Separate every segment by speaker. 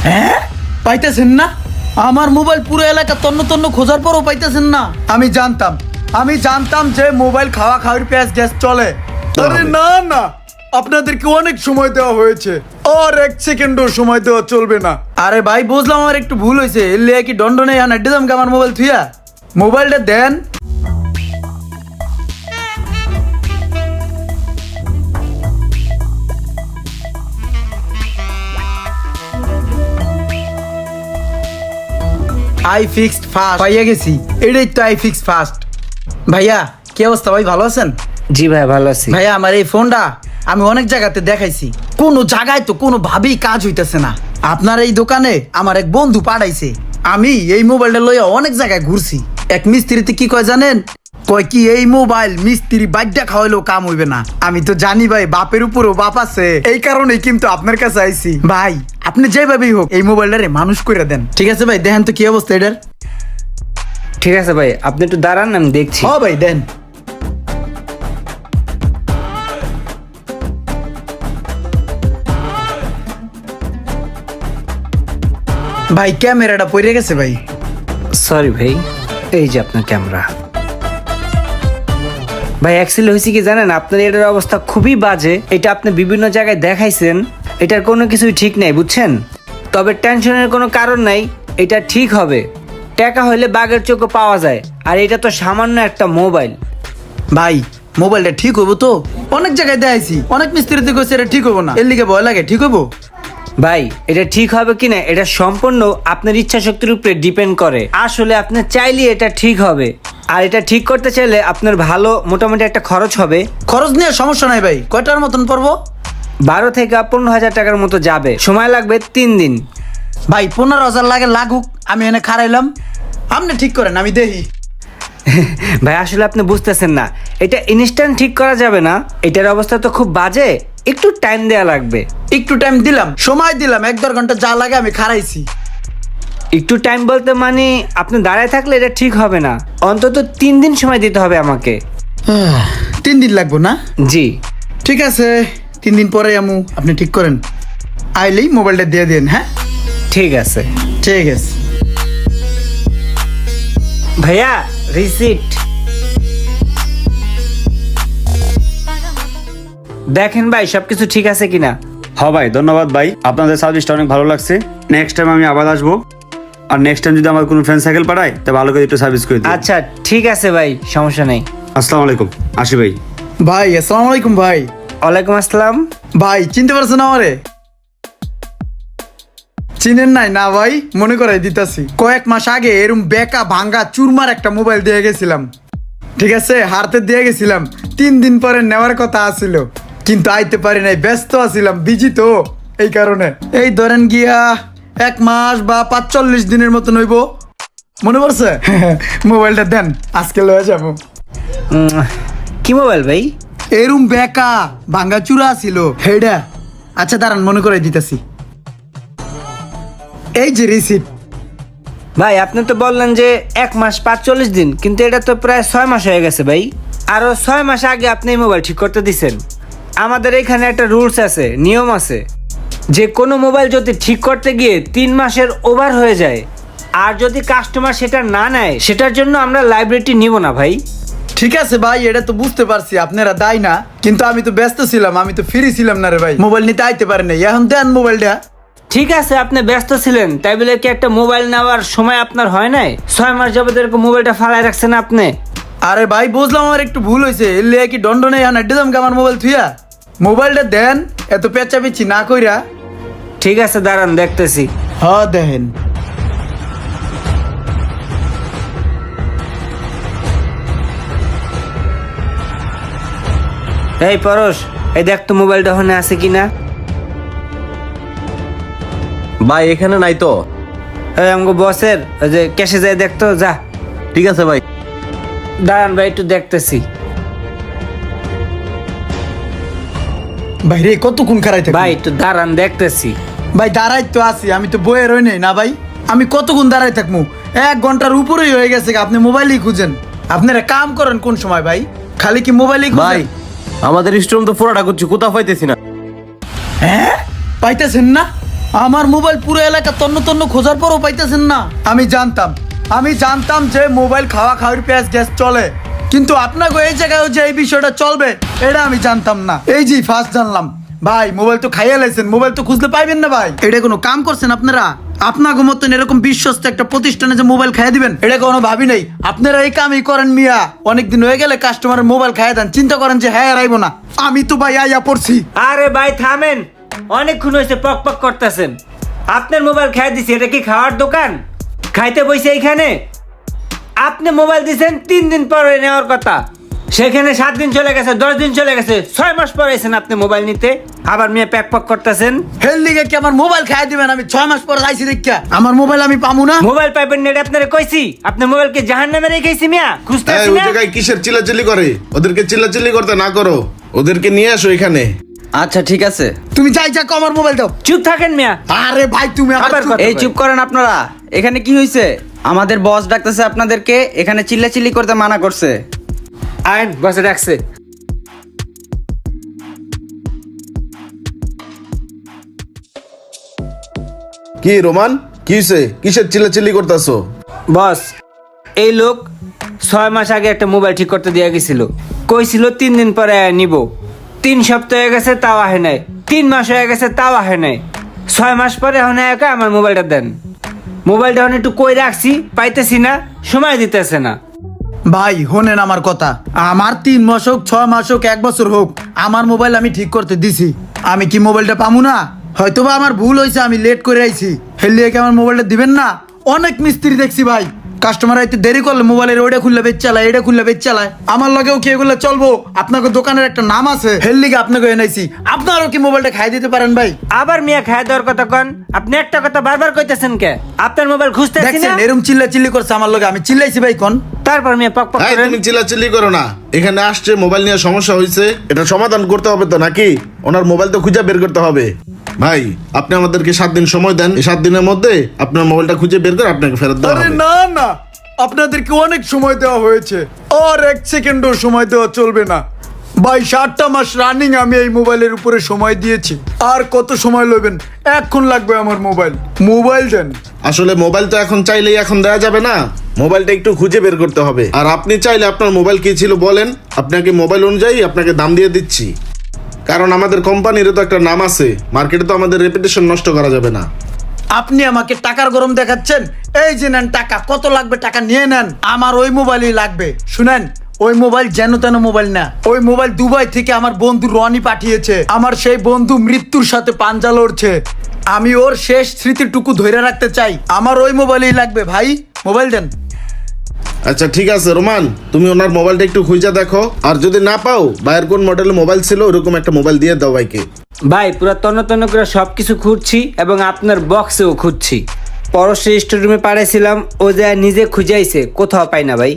Speaker 1: হ্যাঁ, পাইতেছেন না? আমার মোবাইল পুরো এলাকা তন্ন তন্ন খোঁজার পরও পাইতেছেন না? আমি জানতাম যে মোবাইল খাওয়া খাওয়ার পেঁয়াজ গ্যাস চলে। আরে না না, আপনাদেরকে অনেক সময় দেওয়া হয়েছে, আর 1 সেকেন্ডও সময় দেওয়া চলবে না। আরে ভাই বুঝলাম আমার একটু ভুল হয়েছে, এর লিয়ে কি দণ্ড নেই আনা দিলাম আমার মোবাইল থুইয়া? মোবাইলটা দেন। আই ফিক্সড ফাস্ট পাইয়া গেছি, এটাই তো আই ফিক্সড ফাস্ট। ভাইয়া কি অবস্থা ভাই, ভালো আছেন?
Speaker 2: জি ভাই, ভালো আছি।
Speaker 1: ভাইয়া আমার এই ফোনটা আমি অনেক জায়গাতে দেখাইছি, কোনো জায়গায় তো কোনো ভাবেই কাজ হইতেছে না। আপনার এই দোকানে আমার এক বন্ধু পাঠাইছে, আমি এই মোবাইলটা লইয়া অনেক জায়গায় ঘুরছি। এক মিস্ত্রিতে কি কয় জানেন? কয় কি এই মোবাইল মিস্ত্রি বাইকটা খাওয়াইলেও কাম হইবে না। আমি তো জানি ভাই বাপের উপরও বাপ আছে, এই কারণেই কিন্তু আপনার কাছে আইছি। ভাই আপনি যেভাবেই হোক এই মোবাইলটারে মানুষ করে দেন। ঠিক আছে ভাই, দেখেন তো কি অবস্থা এটার।
Speaker 2: ঠিক আছে ভাই, আপনি একটু দাঁড়ান, আমি দেখছি।
Speaker 1: ও ভাই দেন। ভাই ক্যামেরাটা পড়ে গেছে ভাই।
Speaker 2: সরি ভাই, এই যে আপনার ক্যামেরা। ভাই অ্যাক্সিডেন্ট হয়েছে কি জানেন, আপনার এটার অবস্থা খুবই বাজে। এটা আপনি বিভিন্ন জায়গায় দেখাইছেন, এটার কোনো কিছুই ঠিক নাই, বুঝছেন? তবে টেনশনের কোনো কারণ নাই, এটা ঠিক হবে। টাকা হইলে বাঘের চোখও পাওয়া যায়, আর এটা তো সামান্য একটা মোবাইল।
Speaker 1: ভাই মোবাইলটা ঠিক হবো তো? অনেক জায়গায় দেখাইছি, অনেক মিস্ত্রিতে কইছে এটা ঠিক হবো না, এর লিগে ভয় লাগে। ঠিক হবো
Speaker 2: ভাই, এটা ঠিক হবে কিনা এটা সম্পূর্ণ আপনার ইচ্ছা শক্তির উপরে ডিপেন্ড করে। আসলে আপনি চাইলে এটা ঠিক হবে, আর এটা ঠিক করতে চাইলে আপনার ভালো মোটামুটি একটা খরচ হবে।
Speaker 1: খরচ নিয়ে সমস্যা নাই ভাই, কয়টার মতন পড়বো?
Speaker 2: 12 থেকে 15,000 টাকার মতো যাবে, সময় লাগবে 3 দিন।
Speaker 1: ভাই 15,000 লাগে লাগুক, আমি এনে খারাইলাম, আপনি ঠিক করেন আমি দেখি।
Speaker 2: ভাই আসলে আপনি বুঝতেছেন না, এটা ইনস্ট্যান্ট ঠিক করা যাবে না, এটার অবস্থা তো খুব বাজে, একটু টাইম দেওয়া লাগবে।
Speaker 1: একটু টাইম দিলাম, সময় দিলাম, 1-1.5 ঘন্টা যা লাগে আমি খারাইছি।
Speaker 2: একটু টাইম বলতে মানে আপনি দাঁড়ায় থাকলে এটা ঠিক হবে না, অন্তত 3 দিন সময় দিতে হবে আমাকে।
Speaker 1: 3 দিন লাগবো না?
Speaker 2: জি
Speaker 1: ঠিক আছে, 3 দিন পরে আমু, আপনি ঠিক করেন। আইলেই মোবাইলটা দিয়ে দেন। হ্যাঁ
Speaker 2: ঠিক আছে।
Speaker 1: ঠিক আছে
Speaker 2: ভাইয়া রিসিট দেখেন ভাই, সবকিছু ঠিক আছে কিনা।
Speaker 3: হ্যাঁ ভাই, ধন্যবাদ ভাই, আপনাদের সার্ভিসটা অনেক ভালো লাগছে। নেক্সট টাইম আমি আবার আসবো, আর নেক্সট টাইম যদি আমার কোনো ফ্রেন্ড সাইকেল পাঠায় তা ভালো করে একটু সার্ভিস করে দিই।
Speaker 2: আচ্ছা ঠিক আছে ভাই, সমস্যা নেই।
Speaker 3: আসসালামু আলাইকুম, আসি ভাই।
Speaker 1: ভাই, আসসালামু আলাইকুম ভাই।
Speaker 2: ওয়ালাইকুম আসসালাম।
Speaker 1: ভাই চিনতে পারছেন আমারে? চিনেন নাই না ভাই? মনে করাই দিতাছি, কয়েক মাস আগে এরম বেকা ভাঙ্গা চুরমার একটা মোবাইল দিয়ে গেছিলাম। ঠিক আছে, হারতে দিয়ে গেছিলাম, 3 দিন পরে নেওয়ার কথা আছিল, কিন্তু আইতে পারি নাই, ব্যস্ত আছিলাম, বিজি তো, এই কারণে। এই ধরেন গিয়া 1 মাস বা 45 দিনের মতন হইব। মনে পড়ছে? মোবাইলটা দেন, আজকে লয়ে যাবো।
Speaker 2: কি মোবাইল ভাই?
Speaker 1: এরম বেকা ভাঙ্গা চূড়া ছিল হেডা। আচ্ছা দাঁড়ান, মনে করাই দিতাছি, এই যে রিসিপ্ট।
Speaker 2: ভাই আপনি তো বললেন যে 1 মাস 45 দিন, কিন্তু এটা তো প্রায় 6 মাস হয়ে গেছে ভাই। আরো 6 মাস আগে আপনি এই মোবাইল ঠিক করতে দিছেন। আমাদের এখানে একটা রুলস আছে, নিয়ম আছে, যে কোনো মোবাইল যদি ঠিক করতে গিয়ে 3 মাসের ওভার হয়ে যায়, আর যদি কাস্টমার সেটা না নেয়, সেটার জন্য আমরা লাইবিলিটি নিব না ভাই।
Speaker 1: ঠিক আছে ভাই, এটা তো বুঝতে পারছি আপনারা দায় না, কিন্তু আমি তো ব্যস্ত ছিলাম, আমি তো ফ্রি ছিলাম না রে ভাই, মোবাইল নিতে আইতে পারি নাই। এখন দেন মোবাইলটা।
Speaker 2: ঠিক আছে, আপনি ব্যস্ত ছিলেন, তাই বলে কি একটা মোবাইল নেওয়ার সময় আপনার হয় নাই? 6 মাস যাবত এরকম মোবাইলটা ফালাই রাখছেন আপনি।
Speaker 1: আরে ভাই বুঝলাম আমার একটু ভুল হয়েছে, এর লিয়ে কি দণ্ড নেই এখন দিলাম আমার মোবাইল থুইয়া? মোবাইলটা দেন, এত পেঁচাপিচ্ছি না কইরা।
Speaker 2: ঠিক আছে দাঁড়ান, দেখতেছি।
Speaker 1: হ্যাঁ দেখেন।
Speaker 2: এই পরশ, এই দেখ তো মোবাইলটা ওখানে আছে কিনা।
Speaker 4: ভাই এখানে নাই তো।
Speaker 2: এই আমগো বসের ওই যে ক্যাশে যায় দেখতো, যা।
Speaker 4: ঠিক আছে ভাই।
Speaker 2: দাঁড়ান ভাই, একটু দেখতেছি।
Speaker 1: ভাই রে কতক্ষণ খারাই থাকি?
Speaker 2: ভাই একটু দাঁড়ান, দেখতেছি।
Speaker 1: ভাই দাঁড়াই তো আছি, আমি তো বইয়ে রই নাই না ভাই, আমি কতক্ষণ দাঁড়াই থাকবো? 1 ঘন্টার উপরেই হয়ে গেছে, আপনি মোবাইলই খুঁজেন। আপনারা কাম করেন কোন সময় ভাই? খালি কি মোবাইলই খুঁজেন?
Speaker 4: ভাই আমাদের স্টোন তো পুরোটা করছি, কোথাও পাইতেছি না।
Speaker 1: হ্যাঁ পাইতেছেন না? আমার মোবাইল পুরো এলাকা তন্ন তন্ন খোঁজার পরও পাইতেছেন না। আমি জানতাম যে মোবাইল খাওয়া খাওয়ার পেঁয়াজ গ্যাস চলে, কিন্তু আপনাকে এই জায়গায় যে এই বিষয়টা চলবে এটা আমি জানতাম না। এই যে ফার্স্ট জানলাম। ভাই মোবাইল তো খাইয়া লাইছেন, মোবাইল তো খুঁজতে পাইবেন না ভাই। এটা কোনো কাম করছেন আপনারা? আপনাকে মতন এরকম বিশ্বস্ত একটা প্রতিষ্ঠানে যে মোবাইল খাইয়ে দিবেন এটা কোনো ভাবি নাই। আপনারা এই কামই করেন মিয়া। অনেকদিন হয়ে গেলে কাস্টমারের মোবাইল খাইয়ে দেন, চিন্তা করেন যে হ্যাঁ রাইবো না। আমি তো ভাই আইয়া পড়ছি।
Speaker 2: আরে ভাই থামেন, অনেকক্ষণ হয়েছে পক পক করতেছেন। আপনার মোবাইল খাই দিছি, এটা কি খাওয়ার দোকান? খাইতে বসে এইখানে আপনি মোবাইল দিছেন 3 দিন পরে নেওয়ার কথা, সেখানে 7 দিন চলে গেছে, 10 দিন চলে গেছে, 6 মাস পরে এসেছেন আপনি মোবাইল নিতে, আবার মেয়ে প্যাক পক করতেছেন।
Speaker 1: হেল লিগে কি আমার মোবাইল খাইয়ে দিবেন? আমি 6 মাস পরে আইছি দেখা আমার মোবাইল আমি পামু না।
Speaker 2: মোবাইল পাইবেন না এটা আপনারে কইছি। আপনি মোবাইলকে জাহান্নামে রেখেছি মিয়া, খুঁজতেছি
Speaker 5: ওই
Speaker 2: না।
Speaker 5: জায়গায় কিসের চিল্লাচিল্লি করে? ওদেরকে চিল্লাচিল্লি করতে না করো, ওদেরকে নিয়ে আসো এখানে।
Speaker 4: আচ্ছা ঠিক আছে।
Speaker 1: তুমি যাই যাকো আমার মোবাইল দাও।
Speaker 2: চুপ থাকেন মিয়া।
Speaker 1: আরে ভাই তুমি আবার
Speaker 2: আবার কথা
Speaker 4: এই
Speaker 2: কয়।
Speaker 4: চুপ করেন আপনারা। এখানে কি হয়েছে? আমাদের বস ডাকতেছে আপনাদেরকে, এখানে চিল্লাচিল্লি করতে মানা করছে।
Speaker 2: আইন বসে রাখছে।
Speaker 5: কি রোমান, কি হইছে? কিসের চিল্লাচিল্লি করতেছো?
Speaker 2: বস, এই লোক 6 মাস আগে একটা মোবাইল ঠিক করতে দিয়ে গেছিল, কইছিল 3 দিন পরে নিব। 3 সপ্তাহ হয়ে গেছে তাও আহে নাই, 3 মাস হয়ে গেছে তাও আহে নাই, 6 মাস পরে এখন একা আমার মোবাইলটা দেন। মোবাইলটা এখন একটু কই রাখছি, পাইতেছি না, সময় দিতেছে না।
Speaker 1: ভাই হোনেন আমার কথা। আমার 3 মাস হোক 6 মাস হোক 1 বছর হোক আমার মোবাইল আমি ঠিক করতে দিছি। আমি কি মোবাইলটা পামু না? হয়তোবা আমার ভুল হয়েছে, আমি লেট করে আইছি। হেললিয়ে কি আমার মোবাইলটা দিবেন না? অনেক মিস্ত্রি দেখছি ভাই, কাস্টমার আইতে দেরি করলে মোবাইলের ওইটা খুললে বেচ চালায়, এটা খুললে বেচ চালায়। আমার লগেও কি এগুলো চলবো? আপনাকে দোকানের একটা নাম আছে, হেললিগে আপনাকে এনাইছি। আপনারও কি মোবাইলটা খাই দিতে পারেন ভাই?
Speaker 2: আবার মিয়া খায় দেওয়ার কথা কন। আপনি একটা কথা বারবার কইতেছেন কে? আপনার মোবাইল খুঁজতেছি না,
Speaker 1: দেখছেন এরকম চিল্লা করছে আমার লগে, আমি চিল্লাইছি ভাই কোন?
Speaker 2: তারপর মিয়া পক পক
Speaker 5: এই,
Speaker 2: করেন।
Speaker 5: তুমি চিল্লাচিল্লি করো না। এখানে আসছে মোবাইল নিয়ে সমস্যা হয়েছে, এটা সমাধান করতে হবে তো নাকি? ওনার মোবাইল তো খুঁজে বের করতে হবে। ভাই আপনি আমাদেরকে 7 দিন সময় দেন, এই 7 দিনের মধ্যে আপনার মোবাইলটা খুঁজে বের করে আপনাকে ফেরত দেওয়া
Speaker 1: আরে
Speaker 5: হবে।
Speaker 1: না না, আপনাদেরকে অনেক সময় দেওয়া হয়েছে, আর 1 সেকেন্ডও সময় দেওয়া চলবে না ভাই। 7টা মাস রানিং আমি এই মোবাইলের উপরে সময় দিয়েছি। আর কত সময় লবেন? এখন লাগবে আমার মোবাইল দেন।
Speaker 5: আসলে মোবাইল তো এখন চাইলেই এখন দেওয়া যাবে না, মোবাইলটা একটু খুঁজে বের করতে হবে। আর আপনি চাইলে আপনার মোবাইল কি ছিল বলেন, আপনাকে মোবাইল অনুযায়ী আপনাকে দাম দিয়ে দিচ্ছি। কারণ আমাদের কোম্পানিরও তো একটা নাম আছে, মার্কেটে তো আমাদের রেপুটেশন নষ্ট করা যাবে না।
Speaker 1: আপনি আমাকে টাকার গরম দেখাচ্ছেন? এই যে নেন টাকা, কত লাগবে টাকা নিয়ে নেন। আমার ওই মোবাইলই লাগবে। শুনেন, ওই মোবাইল যেন তেন মোবাইল না। ওই মোবাইল দুবাই থেকে আমার বন্ধু রনি পাঠিয়েছে। আমার সেই বন্ধু মৃত্যুর সাথে পাঞ্জা লড়ছে, আমি ওর শেষ স্মৃতিটুকু ধরে রাখতে চাই। আমার ওই মোবাইলই লাগবে ভাই, মোবাইল দেন।
Speaker 5: আচ্ছা ঠিক আছে রোমান, তুমি ওনার মোবাইলটা একটু খুঁজে দেখো, আর যদি না পাও বাইরের কোন মডেলের মোবাইল ছিল ওরকম একটা মোবাইল দিয়ে দাও ভাইকে।
Speaker 2: ভাই পুরো তন্ন করে সবকিছু খুঁজছি এবং আপনার বক্সেও খুঁজছি। পরশের স্টোররুমে পাঠিয়েছিলাম, ও যা নিজে খুঁজাইছে, কোথাও পাই না ভাই।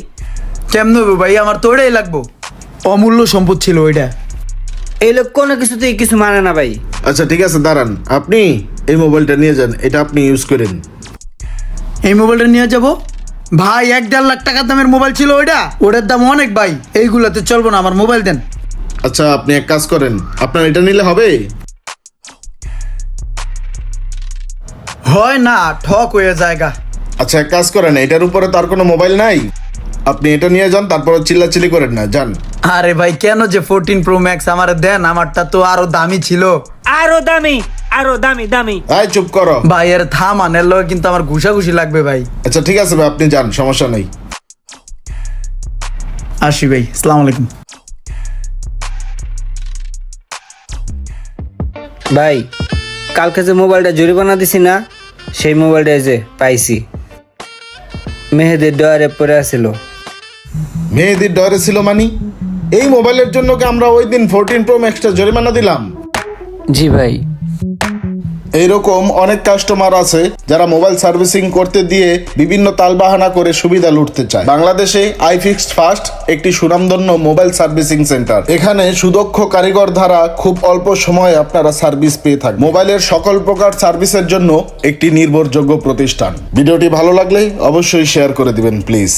Speaker 1: কেমন হবে ভাই? আমার তো ওটাই লাগবো, অমূল্য সম্পদ ছিল ওইটা।
Speaker 2: এই লোক কোনো কিছুতেই কিছু মানে না ভাই।
Speaker 5: আচ্ছা ঠিক আছে দাঁড়ান, আপনি এই মোবাইলটা নিয়ে যান, এটা আপনি ইউজ করেন।
Speaker 1: এই মোবাইলটা নিয়ে যাব ভাই? 1.5 লাখ টাকা দামের মোবাইল ছিল ওইটা, ওটার দাম অনেক ভাই। এইগুলাতে চলবো না, আমার মোবাইল দেন।
Speaker 5: আচ্ছা আপনি এক কাজ করেন, আপনার এটা নিলে হবে?
Speaker 1: হয় না, ঠক হয়ে জায়গা।
Speaker 5: আচ্ছা এক কাজ করেন, এটার উপরে তো আর কোনো মোবাইল নাই, আপনি এটা নিয়ে যান, তারপর চিল্লাচিল্লি করেন না, যান।
Speaker 1: আরে ভাই কেন যে 14 Pro Max আমার দেন, আমারটা তো আরো দামি ছিল।
Speaker 2: আরো দামি, আরো দামি দামি।
Speaker 5: আয় চুপ করো
Speaker 1: ভাই এর থামান, এর লগে কিন্তু আমার ঘুষাঘুষি লাগবে ভাই।
Speaker 5: আচ্ছা ঠিক আছে ভাই, আপনি যান, সমস্যা নেই।
Speaker 1: আসি ভাই, আসসালামু আলাইকুম।
Speaker 2: ভাই কালকে যে মোবাইলটা জরিমানা দিছি না, সেই মোবাইলটা যে পাইছি, মেহেদির ডয়ারে পড়ে আছিল।
Speaker 5: মেহেদির ডরে ছিল মানি? এই মোবাইলের জন্য কি আমরা ওই দিন 14 Pro Maxটা জরিমানা দিলাম?
Speaker 2: জি ভাই।
Speaker 5: এইরকম অনেক কাস্টমার আছে যারা মোবাইল সার্ভিসিং করতে দিয়ে বিভিন্ন তালবাহানা করে সুবিধা লুটতে চায়। বাংলাদেশে iFixed ফার্স্ট একটি সুনামধন্য মোবাইল সার্ভিসিং সেন্টার। এখানে সুদক্ষ কারিগর দ্বারা খুব অল্প সময়ে আপনারা সার্ভিস পেয়ে থাকেন। মোবাইলের সকল প্রকার সার্ভিসের জন্য একটি নির্ভরযোগ্য প্রতিষ্ঠান। ভিডিওটি ভালো লাগলে অবশ্যই শেয়ার করে দিবেন প্লিজ।